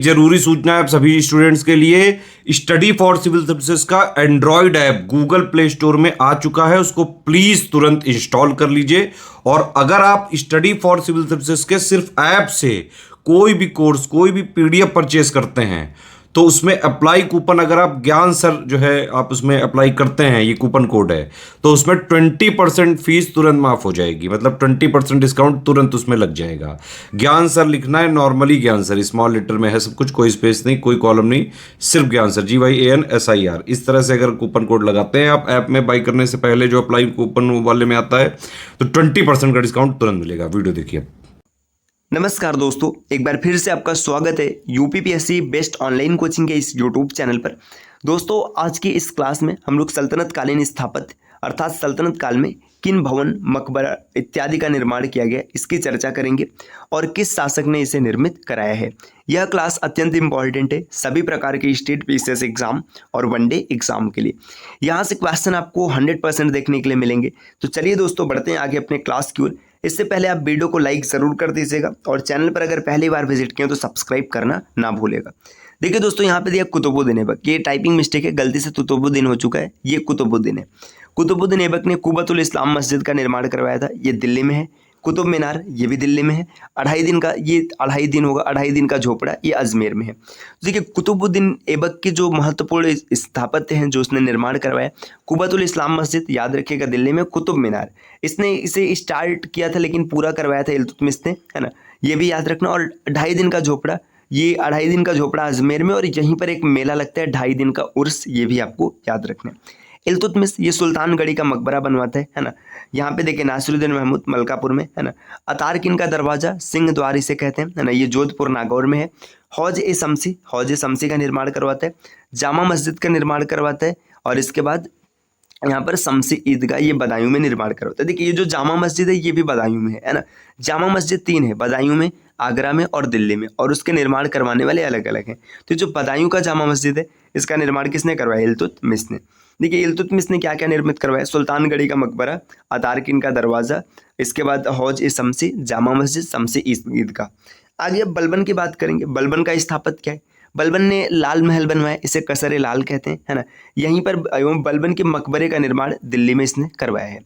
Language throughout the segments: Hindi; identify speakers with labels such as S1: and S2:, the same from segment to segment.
S1: जरूरी सूचना है आप सभी स्टूडेंट्स के लिए। स्टडी फॉर सिविल सर्विसेज का Android app Google play store में आ चुका है, उसको प्लीज तुरंत इंस्टॉल कर लीजिए। और अगर आप स्टडी फॉर सिविल सर्विसेज के सिर्फ ऐप से कोई भी कोर्स, कोई भी पीडीएफ परचेस करते हैं तो उसमें अप्लाई कूपन, अगर आप ज्ञान सर जो है आप उसमें अप्लाई करते हैं, ये कूपन कोड है, तो उसमें 20% फीस तुरंत माफ हो जाएगी। मतलब 20% डिस्काउंट तुरंत उसमें लग जाएगा। ज्ञान सर लिखना है, नॉर्मली ज्ञान सर स्मॉल लेटर में है सब कुछ, कोई स्पेस नहीं, कोई कॉलम नहीं, सिर्फ ज्ञान सर, GYANSIR। इस तरह से अगर कूपन कोड लगाते हैं आप ऐप में बाई करने से पहले, जो अप्लाई कूपन वाले में आता है, तो 20% का डिस्काउंट तुरंत मिलेगा। वीडियो देखिए।
S2: नमस्कार दोस्तों, एक बार फिर से आपका स्वागत है यूपीपीएससी बेस्ट ऑनलाइन कोचिंग के इस यूट्यूब चैनल पर। दोस्तों, आज की इस क्लास में हम लोग सल्तनत कालीन स्थापत्य अर्थात सल्तनत काल में किन भवन, मकबरा इत्यादि का निर्माण किया गया, इसकी चर्चा करेंगे और किस शासक ने इसे निर्मित कराया है। यह क्लास अत्यंत इंपॉर्टेंट है सभी प्रकार के स्टेट पीसीएस एग्जाम और वनडे एग्जाम के लिए। यहाँ से क्वेश्चन आपको 100% देखने के लिए मिलेंगे। तो चलिए दोस्तों, बढ़ते हैं आगे अपने क्लास की ओर। इससे पहले आप वीडियो को लाइक ज़रूर कर दीजिएगा और चैनल पर अगर पहली बार विजिट किया तो सब्सक्राइब करना ना भूलेगा। देखिए दोस्तों, यहाँ पे दिया कुतुबुद्दीन ऐबक, ये टाइपिंग मिस्टेक है, गलती से तुतुबुद्दीन हो चुका है, ये कुतुबुद्दीन है। कुतुबुद्दीन ऐबक ने कुबतुल इस्लाम मस्जिद का निर्माण करवाया था, ये दिल्ली में है। कुतुब मीनार, ये भी दिल्ली में है। 2.5 दिन होगा, 2.5 दिन का झोपड़ा, ये अजमेर में है। तो देखिए, कुतुबुद्दीन ऐबक के जो महत्वपूर्ण स्थापत्य हैं जो उसने निर्माण करवाया, कुबतुल इस्लाम मस्जिद याद रखिएगा दिल्ली में, कुतुब मीनार इसने इसे स्टार्ट किया था लेकिन पूरा करवाया था इल्तुतमिश ने, है ना, ये भी याद रखना। और 2.5 दिन का झोपड़ा, ये 2.5 दिन का झोपड़ा अजमेर में, और यहीं पर एक मेला लगता है 2.5 दिन का उर्स, ये भी आपको याद रखना है। इल्तुतमिश ये सुल्तानगढ़ी का मकबरा बनवाता है ना। यहाँ पे देखिए नासिरुद्दीन महमूद मलकापुर में, है ना। अतारकिन का दरवाजा, सिंह द्वार इसे कहते हैं, है ना, ये जोधपुर नागौर में है। हौज ए शमसी का निर्माण करवाता है। जामा मस्जिद का निर्माण करवाता है। और इसके बाद यहाँ पर शमसी ईदगाह, ये बदायूं में निर्माण करवाता है। देखिए, ये जो जामा मस्जिद है ये भी बदायूं में है ना। जामा मस्जिद 3 है, बदायूं में, आगरा में और दिल्ली में, और उसके निर्माण करवाने वाले अलग अलग हैं। तो जो बदायूं का जामा मस्जिद है, इसका निर्माण किसने करवाया? इल्तुतमिश ने। देखिए, इल्तुतमिश ने क्या क्या निर्मित करवाया? सुल्तानगढ़ी का मकबरा, अतारकिन का दरवाज़ा, इसके बाद हौज ए शमसी, जामा मस्जिद, शमसी ईदगाह। आगे अब बलबन की बात करेंगे। बलबन का स्थापत्य क्या है? बलबन ने लाल महल बनवाया, इसे कसर ए लाल कहते हैं, है ना। यहीं पर एवं बलबन के मकबरे का निर्माण दिल्ली में इसने करवाया है।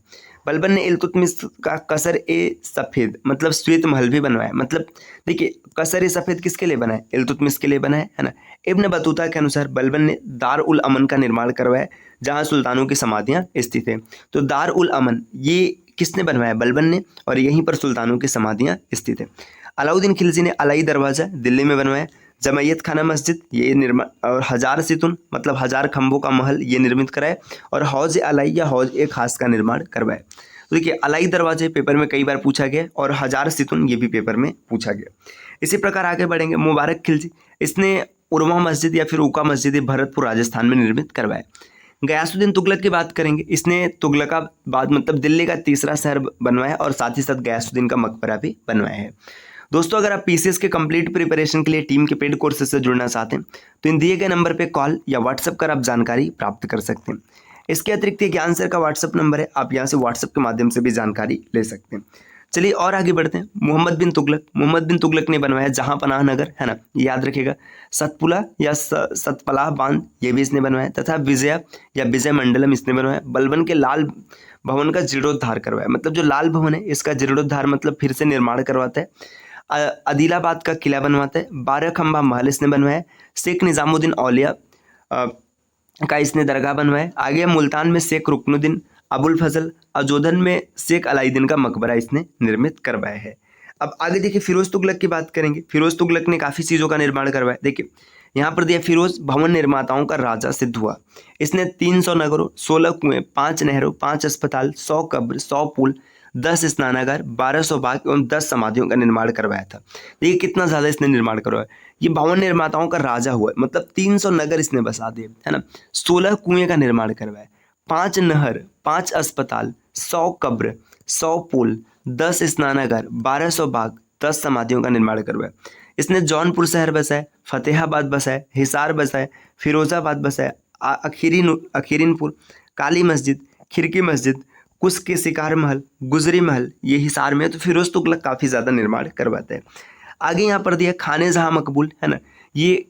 S2: बलबन ने इल्तुतमिश का कसर ए सफ़ेद मतलब श्वेत महल भी बनवाया। मतलब देखिए, कसर ए सफ़ेद किसके लिए बना है? इल्तुतमिश के लिए बना है ना। इब्न बतूता के अनुसार बलबन ने दार उल अमन का निर्माण करवाया, जहाँ सुल्तानों की समाधियाँ स्थित हैं। तो दार उल अमन ये किसने बनवाया? बलबन ने, और यहीं पर सुल्तानों की समाधियाँ स्थित हैं। अलाउद्दीन खिलजी ने अलाई दरवाज़ा दिल्ली में बनवाया। जमैयत खाना मस्जिद ये निर्माण, और 1000 सितुन मतलब 1000 खंभों का महल ये निर्मित कराए। और हौज अलाई या हौज ए खास का निर्माण करवाए। तो देखिए, अलाई दरवाजे पेपर में कई बार पूछा गया, और 1000 सितुन ये भी पेपर में पूछा गया। इसी प्रकार आगे बढ़ेंगे। मुबारक खिलजी, इसने उरमा मस्जिद या फिर उका मस्जिद भरतपुर राजस्थान में निर्मित करवाया। गयासुद्दीन तुगलक की बात करेंगे। इसने तुगलकाबाद मतलब दिल्ली का तीसरा शहर बनवाया, और साथ ही साथ गयासुद्दीन का मकबरा भी बनवाया है। दोस्तों, अगर आप पीसीएस के कंप्लीट प्रिपरेशन के लिए टीम के पेड कोर्सेज से जुड़ना चाहते हैं तो इन दिए गए नंबर पे कॉल या व्हाट्सएप कर आप जानकारी प्राप्त कर सकते हैं। इसके अतिरिक्त ये ज्ञान सर का व्हाट्सएप नंबर है, आप यहाँ से व्हाट्सएप के माध्यम से भी जानकारी ले सकते हैं। चलिए और आगे बढ़ते हैं। मोहम्मद बिन तुगलक ने बनवाया जहांपनाह नगर, है ना, याद रखिएगा। सतपुला या सतपलाह बांध ये भी इसने बनवाया, तथा विजया या विजय मंडलम इसने बनवाया। बलबन के लाल भवन का जीर्णोद्धार करवाया। मतलब जो लाल भवन है इसका जीर्णोद्धार मतलब फिर से निर्माण करवाता है। आदिलाबाद का किला बनवाता है। 12 खंबा महल इसने बनवाया। शेख निज़ामुद्दीन औलिया का इसने दरगाह बनवाया। आगे मुल्तान में शेख रुकनुद्दीन अबुल फजल, अजोधन में शेख अलाउद्दीन का मकबरा इसने निर्मित करवाया है। अब आगे देखिए, फिरोज तुगलक की बात करेंगे। फिरोज तुगलक ने काफ़ी चीज़ों का निर्माण करवाया। देखिए, यहाँ पर दिया फिरोज भवन निर्माताओं का राजा सिद्ध हुआ। इसने 300 नगरों, 16 कुएं, 5 नहरों, 5 अस्पताल, 100 कब्र, 100 पुल, 10 स्नानागार, 1200 बाग एवं 10 समाधियों का निर्माण करवाया था। देखिए कितना ज़्यादा इसने निर्माण करवाया। ये भवन निर्माताओं का राजा हुआ, मतलब 300 नगर इसने बसा दिए, है ना। 16 कुएं का निर्माण करवाया, 5 नहर, 5 अस्पताल, 100 कब्र, 100 पुल, 10 स्नानागार, 1200 बाग, 10 समाधियों का निर्माण करवाया। इसने जौनपुर शहर बसाया, फतेहाबाद बसाया, हिसार बसाया, फिरोजाबाद बसाया, अखीरीनपुर, काली मस्जिद, खिड़की मस्जिद, कुछ के शिकार महल, गुजरी महल, ये हिसार में है। तो फिरोज तुगलक काफ़ी ज़्यादा निर्माण करवाते हैं। आगे यहाँ पर दिया खाने जहाँ मकबूल, है ना। ये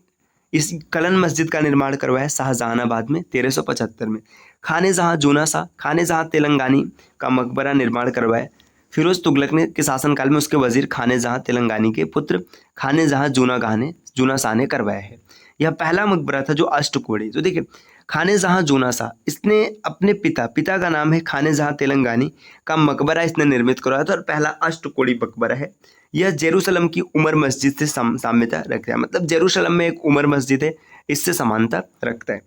S2: इस कलन मस्जिद का निर्माण करवाया शाहजहानाबाद में 1375 में। खाने जहाँ जूना शाह, खाने जहाँ तेलंगानी का मकबरा निर्माण करवाया फिरोज तुगलक ने के शासनकाल में उसके वजीर खाने जहाँ तेलंगानी के पुत्र खाने जहाँ जूना शाह ने करवाया है। यह पहला मकबरा था जो अष्टकोणी। तो देखिए खाने जहाँ जूना शाह, इसने अपने पिता का नाम है खाने जहाँ तेलंगानी का मकबरा इसने निर्मित करवाया था और पहला अष्टकोणी मकबरा है। यह जेरूसलम की उमर मस्जिद से साम्यता रखता है, मतलब जेरूसलम में एक उमर मस्जिद है, इससे समानता रखता है।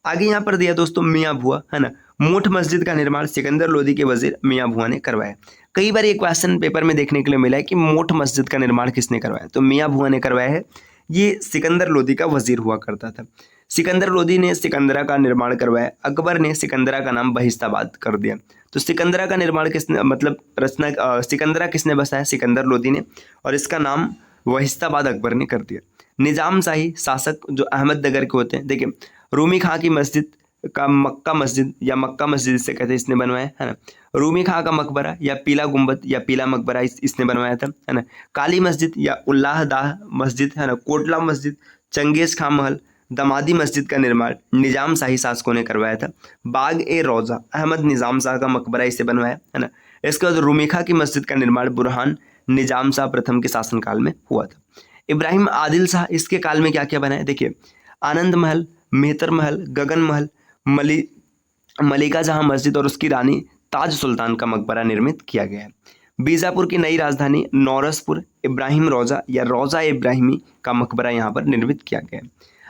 S2: आगे यहाँ पर दिया दोस्तों मियाँ भुआ, है ना। मोठ मस्जिद का निर्माण सिकंदर लोदी के वजीर मियाँ भुआ ने करवाया। कई बार ये क्वेश्चन पेपर में देखने के लिए मिला है कि मोठ मस्जिद का निर्माण किसने करवाया, तो मियाँ भुआ ने करवाया है। ये सिकंदर लोदी का वजीर हुआ करता था। सिकंदर लोदी ने सिकंदरा का निर्माण करवाया। अकबर ने सिकंदरा का नाम बहिस्ताबाद कर दिया। तो सिकंदरा का निर्माण किसने, मतलब रचना सिकंदरा किसने बसाया, सिकंदर लोदी ने, और इसका नाम बहिस्ताबाद अकबर ने कर दिया। निजाम शाही शासक जो अहमदनगर के होते हैं, देखिए रूमी खां की मस्जिद का मक्का मस्जिद या मक्का मस्जिद से कहते हैं इसने बनवाया, है ना। रूमी खां का मकबरा या पीला गुंबद या पीला मकबरा इसने बनवाया था, है ना। काली मस्जिद या उल्लाहदाह मस्जिद, है ना। कोटला मस्जिद, चंगेज खां महल, दमादी मस्जिद का निर्माण निजाम शाही शासकों ने करवाया था। बाग ए रोजा अहमद निजाम शाह का मकबरा इसे बनवाया, है ना। इसके बाद रूमी खां की मस्जिद का निर्माण बुरहान निजाम शाह प्रथम के शासनकाल में हुआ था। इब्राहिम आदिल शाह, इसके काल में क्या क्या बनाया, देखिए आनंद महल, मेहतर महल, गगन महल, मलिका जहां मस्जिद और उसकी रानी ताज सुल्तान का मकबरा निर्मित किया गया है। बीजापुर की नई राजधानी नौरसपुर इब्राहिम रोजा या रोजा इब्राहिमी का मकबरा यहाँ पर निर्मित किया गया है।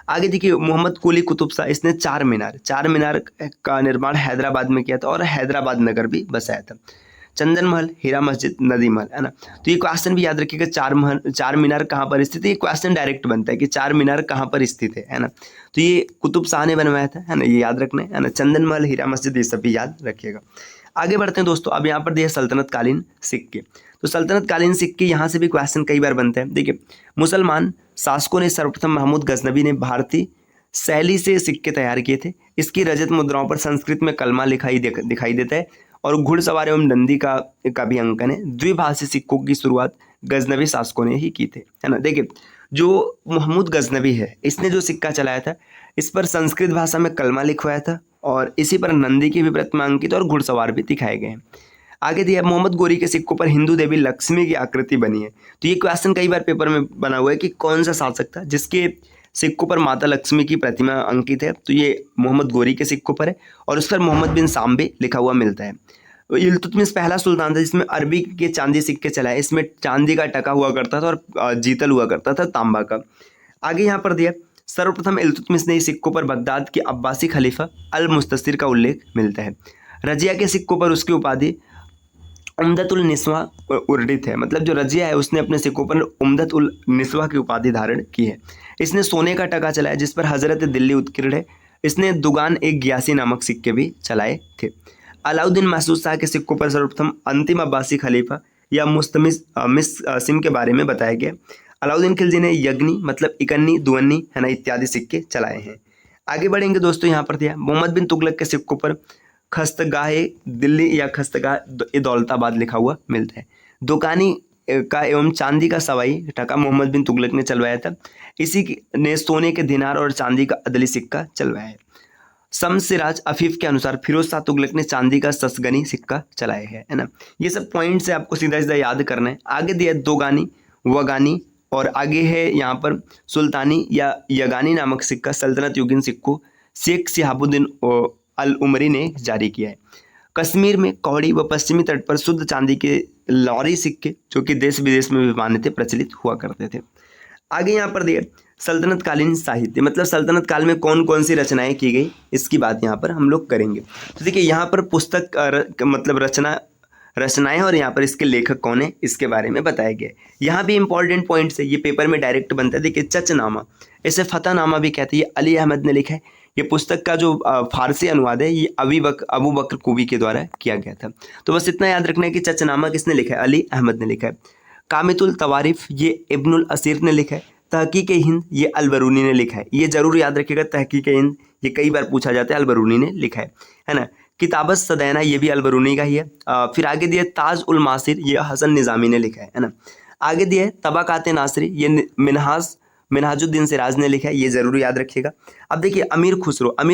S2: आगे देखिए मोहम्मद कुली कुतुब शाह, इसने चार मीनार का निर्माण हैदराबाद में किया था और हैदराबाद नगर भी बसाया था। चंदन महल, हीरा मस्जिद, नदी महल, है ना। तो ये क्वेश्चन भी याद रखिएगा, चार मीनार कहाँ पर स्थित है, ये क्वेश्चन डायरेक्ट बनता है कि चार मीनार कहाँ पर स्थित है ना। तो ये कुतुब शाह ने बनवाया था, है ना, ये याद रखना है ना। चंदन महल, हीरा मस्जिद, ये सब भी याद रखिएगा। आगे बढ़ते हैं दोस्तों। अब यहाँ पर दिए सल्तनत कालीन सिक्के। तो सल्तनत कालीन सिक्के यहाँ से भी क्वेश्चन कई बार बनते हैं। देखिए मुसलमान शासकों ने सर्वप्रथम महमूद गजनबी ने भारतीय शैली से सिक्के तैयार किए थे। इसकी रजत मुद्राओं पर संस्कृत में कलमा दिखाई देता है और घुड़सवार एवं नंदी का भी अंकन है। द्विभाषी सिक्कों की शुरुआत गजनबी शासकों ने ही की थी, है ना। देखिए जो महमूद गजनबी है, इसने जो सिक्का चलाया था इस पर संस्कृत भाषा में कलमा लिखवाया था और इसी पर नंदी की भी प्रतिमा अंकित और घुड़सवार भी दिखाए गए हैं। आगे दिया मोहम्मद गोरी के सिक्कों पर हिंदू देवी लक्ष्मी की आकृति बनी है। तो ये क्वेश्चन कई बार पेपर में बना हुआ है कि कौन सा शासक था जिसके सिक्कों पर माता लक्ष्मी की प्रतिमा अंकित है। तो ये मोहम्मद गोरी के सिक्कों पर है और उस पर मोहम्मद बिन सांबे लिखा हुआ मिलता है। इल्तुतमिश पहला सुल्तान था जिसमें अरबी के चांदी सिक्के चलाए। इसमें चांदी का टका हुआ करता था और जीतल हुआ करता था तांबा का। आगे यहाँ पर दिया सर्वप्रथम इल्तुतमिश ने सिक्कों पर बगदाद के अब्बासी खलीफा अल मुस्तसिर का उल्लेख मिलता है। रजिया के सिक्कों पर उसकी उपाधि उम्दतुल निस्वा उर्दित है, मतलब जो रजिया है उसने अपने सिक्कों पर उम्दत उल निस्वा की उपाधि धारण की है। इसने सोने का टका चलाया जिस पर हजरत दिल्ली उत्कीर्ण है। इसने दुगान एक ग्यासी नामक सिक्के भी चलाए थे। अलाउद्दीन महसूद शाह के सिक्कों पर सर्वप्रथम अंतिम अब्बासी खलीफा या मुस्तमिस के बारे में बताया गया। अलाउद्दीन खिलजी ने यज्ञनी मतलब इकन्नी, दुअन्नी, है ना, इत्यादि सिक्के चलाए हैं। आगे बढ़ेंगे दोस्तों। यहाँ पर दिया मोहम्मद बिन तुगलक के सिक्कों पर खस्तगाहे दिल्ली या खस्तगाह दौलताबाद लिखा हुआ मिलता है। दुकानी का एवं चांदी का सवाई टका मोहम्मद बिन तुगलक ने चलवाया था। इसी ने सोने के दिनार और चांदी का अदली सिक्का चलवाया है। शमसिराज अफीफ के अनुसार फिरोज शाह तुगलक ने चांदी का ससगनी सिक्का चलाया है ना। ये सब पॉइंट से आपको सीधा सीधा याद करना है। आगे दिया दोगानी, वगानी और आगे है यहाँ पर सुल्तानी या यगानी नामक सिक्का सल्तनत युगीन सिक्कों शेख सिहाबुद्दीन अल उमरी ने जारी किया है। कश्मीर में कौड़ी व पश्चिमी तट पर शुद्ध चांदी के लॉरी सिक्के जो कि देश विदेश में भी मान्यता प्रचलित हुआ करते थे। आगे यहाँ पर दिए सल्तनत कालीन साहित्य, मतलब सल्तनत काल में कौन कौन सी रचनाएं की गई इसकी बात यहाँ पर हम लोग करेंगे। तो देखिए यहाँ पर पुस्तक मतलब रचनाएं और यहाँ पर इसके लेखक कौन है इसके बारे में बताया गया है। यहाँ भी इंपॉर्टेंट पॉइंट्स है, ये पेपर में डायरेक्ट बनता है। देखिए चचनामा, इसे फतहनामा भी कहते हैं, ये अली अहमद ने लिखा है। ये पुस्तक का जो फारसी अनुवाद है ये अबू बकर कुबी के द्वारा किया गया था। तो बस इतना याद रखना है कि चचनामा किसने लिखा है, अली अहमद ने लिखा है। कामितुल तवारिफ ये इब्नुल असीर ने लिखा है। तहकीक हिंद ये अलबरूनी ने लिखा है। ये जरूर याद रखिएगा, तहकीक हिंद ये कई बार पूछा जाता है, अलबरूनी ने लिखा है ना। किताबत सदैना ये भी अलबरूनी का ही है। फिर आगे दिया ताज उल मासिर ये हसन निज़ामी ने लिखा है ना। आगे दिया तबाकात नासरी ये मिनहाज मिनहाजुद्दीन सिराज ने लिखा है, ये जरूर याद रखिएगा। अब देखिए अमीर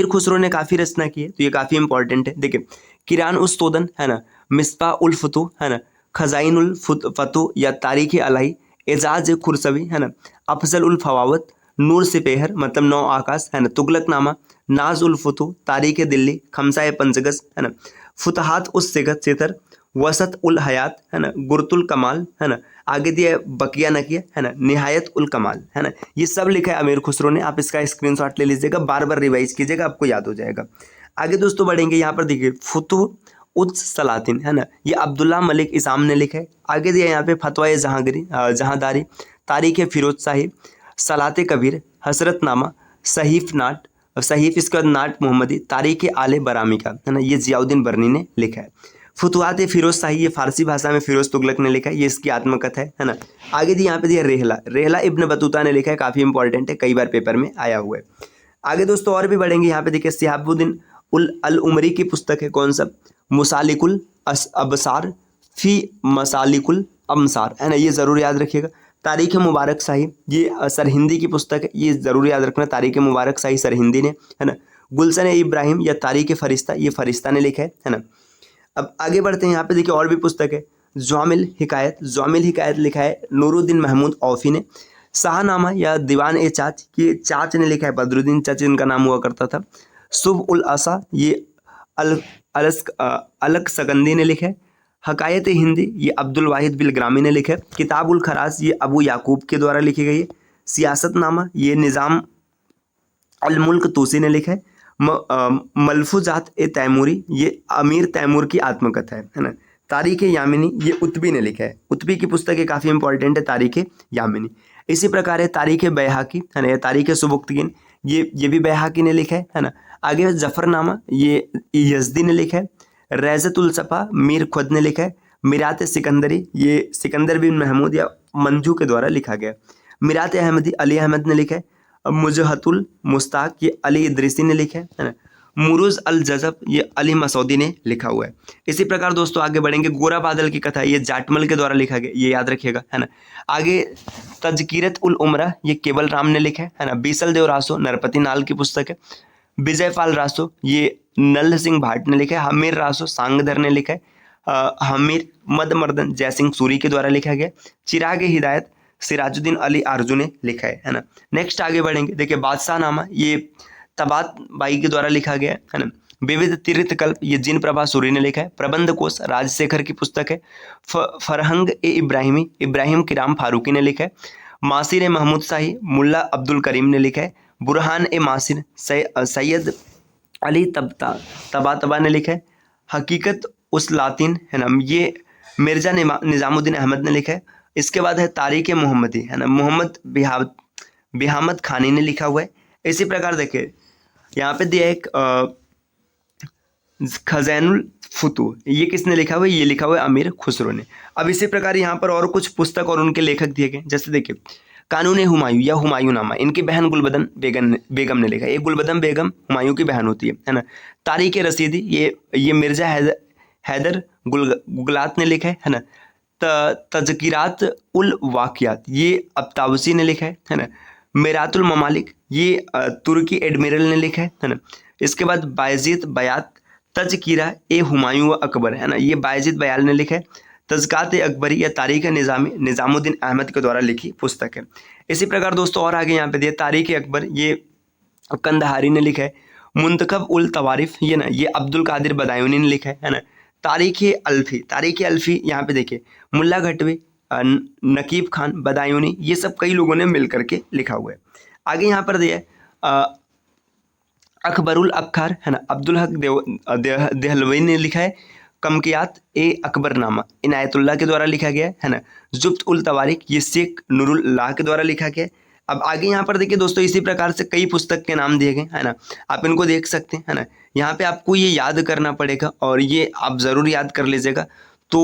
S2: खुसरो ने काफ़ी रचना की है, तो ये काफ़ी इंपॉर्टेंट है। देखिए किरान उस तोदन है ना, मिसबा उल फतू है ना, खजाइन उल फतू या तारीख अलही, एजाज खुरसवी है ना, अफजल उल फवावत, नूर सिपेहर मतलब नौ आकाश है ना, तुगलकनामा, नाज उल फतू, तारीख दिल्ली, खमसाए पंचगज है ना, फुतहात उस सिगत सितर, वसत उल हयात है ना, गुरतुल कमाल है ना, आगे दिया है बकिया नकिया है ना, निहायत उल कमाल है ना। ये सब लिखा है अमीर खुसरो ने, आप इसका स्क्रीनशॉट ले लीजिएगा, बार बार रिवाइज कीजिएगा, आपको याद हो जाएगा। आगे दोस्तों बढ़ेंगे, यहाँ पर देखिए फुतुह उस सलातिन है ना, ये अब्दुल्ला मलिक इसाम ने लिखा है। आगे दिया यहाँ पे फतवाए जहांदारी, तारीख फिरोज साहिब, सलात कबीर, हसरतनामा, सहीफ नाट, सहीफ इसके बाद नाट मोहम्मदी, तारीख आले बरामी का है ना, ये जियाउद्दीन बर्नी ने लिखा है। फुतुहात फिरोज शाही, ये फारसी भाषा में फिरोज तुगलक ने लिखा है, ये इसकी आत्मकथा है ना। आगे दी यहाँ पे दिया रेहला इब्न बतूता ने लिखा है, काफ़ी इंपॉर्टेंट है, कई बार पेपर में आया हुआ है। आगे दोस्तों और भी बढ़ेंगे, यहाँ पे देखिए सिहाबुद्दीन अल उमरी की पुस्तक है, कौन सा, मुसालिकुल अबसार फी मसालिकुल अमसार है ना, ये ज़रूर याद रखिएगा। तारीख मुबारक शाही, ये सरहिंदी की पुस्तक है, ये ज़रूर याद रखना, तारीख मुबारक शाही सरहिंदी ने है ना। गुलशन इब्राहिम या तारीख फरिश्ता, ये फरिश्ता ने लिखा है ना। अब आगे बढ़ते हैं, यहाँ पे देखिए और भी पुस्तक है, ज़्वामिल हिकायत लिखा है नूरुद्दीन महमूद औफ़ी ने। शाहनामा या दीवान ए चाच, ये चाच ने लिखा है, बदरुद्दीन चाच इनका नाम हुआ करता था। सुब उल असा, ये अलक सगंदी ने लिखा है। हकायत हिंदी, ये अब्दुल वाहिद बिलग्रामी ने लिखा है। किताबुल खराज, ये अबू याकूब के द्वारा लिखी गई है। सियासतनामा, ये निज़ाम अल मुल्क तूसी ने लिखा है। मलफूजात ए तैमूरी, ये अमीर तैमूर की आत्मकथा है ना। तारीख यामिनी, ये उत्बी ने लिखा है, उत्बी की पुस्तक काफ़ी इंपॉर्टेंट है, तारीख यामिनी। इसी प्रकार है तारीख बैहाकी है ना, तारीख सुबुक्तगीन, ये भी बैहाकी ने लिखा है ना। आगे जफरनामा, ये यजदी ने लिखा है। रैज़तुल सफ़ा, मीर खुद ने लिखा है। मिरात सिकंदरी, ये सिकंदर बिन महमूद या मंजू के द्वारा लिखा गया। मिरात अहमदी, अली अहमद ने लिखा है। मुजहतुल मुस्ताक, ये अली इद्रिसी ने लिखा है ना। मुरुज अल जज़ब, ये अली मसौदी ने लिखा हुआ है। इसी प्रकार दोस्तों आगे बढ़ेंगे, गोरा बादल की कथा, ये जाटमल के द्वारा लिखा गया, ये याद रखिएगा है ना। आगे तजकीरत उल उमरा, ये केवल राम ने लिखा है ना। बीसल देव रासो, नरपति नाल की पुस्तक है। विजय पाल रासो, ये नल्ल सिंह भाट ने लिखा है। हमीर रासो, सांगधर ने लिखा है। हमीर मदमर्दन जयसिंह सूरी के द्वारा लिखा गया। चिराग हिदायत, सिराजुद्दीन अली आरजू ने लिखा है ना। नेक्स्ट आगे बढ़ेंगे, देखिए बादशाह नामा, ये तबात बाई के द्वारा लिखा गया है ना। विविध तीर्थकल्प, ये जिन प्रभा सूरी ने लिखा है। प्रबंध कोश, राजशेखर की पुस्तक है। फरहंग ए इब्राहिमी, इब्राहिम किराम फारूकी ने लिखा है। मासिर ए महमूद शाही, मुल्ला अब्दुल करीम ने लिखा है। बुरहान ए मासिर, सैयद अली तबा ने लिखा है। हकीकत उस लातिन है ना, ये मिर्जा निज़ामुद्दीन अहमद ने लिखा है। इसके बाद है तारीख मोहम्मदी है ना, मोहम्मद बिहामद खानी ने लिखा हुआ है। इसी प्रकार देखिए यहाँ पे दिया एक खजैनुल फुतू, ये किसने लिखा हुआ है, ये लिखा हुआ है अमीर खुसरो ने। अब इसी प्रकार यहाँ पर और कुछ पुस्तक और उनके लेखक दिए गए, जैसे देखिए कानून हुमायूं या हुमायूंनामा, इनकी बहन गुलबदन बेगम ने लिखा है। ये गुलबदन बेगम हुमायूं की बहन होती है ना। तारीख रसीदी, ये मिर्जा हैदर गुगलात ने लिखा है ना। तजकिरात उल वाक़ियात, ये अब्तावसी ने लिखा है ना। मिरातुल ममालिक, ये तुर्की एडमिरल ने लिखा है ना। इसके बाद बायजीद बयात तजकिरा ए हुमायूं व अकबर है ना, ये बायजीद बयाल ने लिखा है। तज़कात अकबरी या तारीख निज़ामुद्दीन अहमद के द्वारा लिखी पुस्तक है। इसी प्रकार दोस्तों और आगे यहाँ पे दिया तारीख अकबर, ये कंदहारी ने लिखा है। मुंतखब उल तवारिफ, ये ना ये अब्दुल कादिर बदायूनी ने लिखा है ना। तारीख अल्फी यहाँ पे देखिए मुल्ला घटवी, नकीब खान बदायूनी, ये सब कई लोगों ने मिल करके लिखा हुआ है। आगे यहाँ पर दिया अकबरुल अख्खार है ना, अब्दुल हक देहलवी ने लिखा है। कमकियात ए अकबरनामा इनायतुल्लाह के द्वारा लिखा गया है ना। जुब्त उल तवारिक, ये शेख नूरुल्लाह के द्वारा लिखा गया है। अब आगे यहाँ पर देखिए दोस्तों इसी प्रकार से कई पुस्तक के नाम दिए गए है ना, आप इनको देख सकते हैं है ना। यहाँ पे आपको ये याद करना पड़ेगा और ये आप ज़रूर याद कर लीजिएगा। तो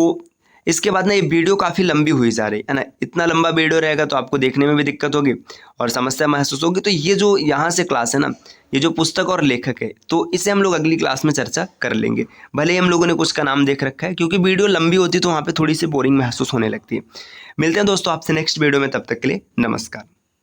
S2: इसके बाद ना ये वीडियो काफ़ी लंबी हुई जा रही है ना, इतना लंबा वीडियो रहेगा तो आपको देखने में भी दिक्कत होगी और समस्या महसूस होगी। तो ये जो यहाँ से क्लास है ना, ये जो पुस्तक और लेखक है, तो इसे हम लोग अगली क्लास में चर्चा कर लेंगे। भले ही हम लोगों ने कुछ का नाम देख रखा है, क्योंकि वीडियो लंबी होती तो वहाँ पे थोड़ी सी बोरिंग महसूस होने लगती है। मिलते हैं दोस्तों आपसे नेक्स्ट वीडियो में, तब तक के लिए नमस्कार।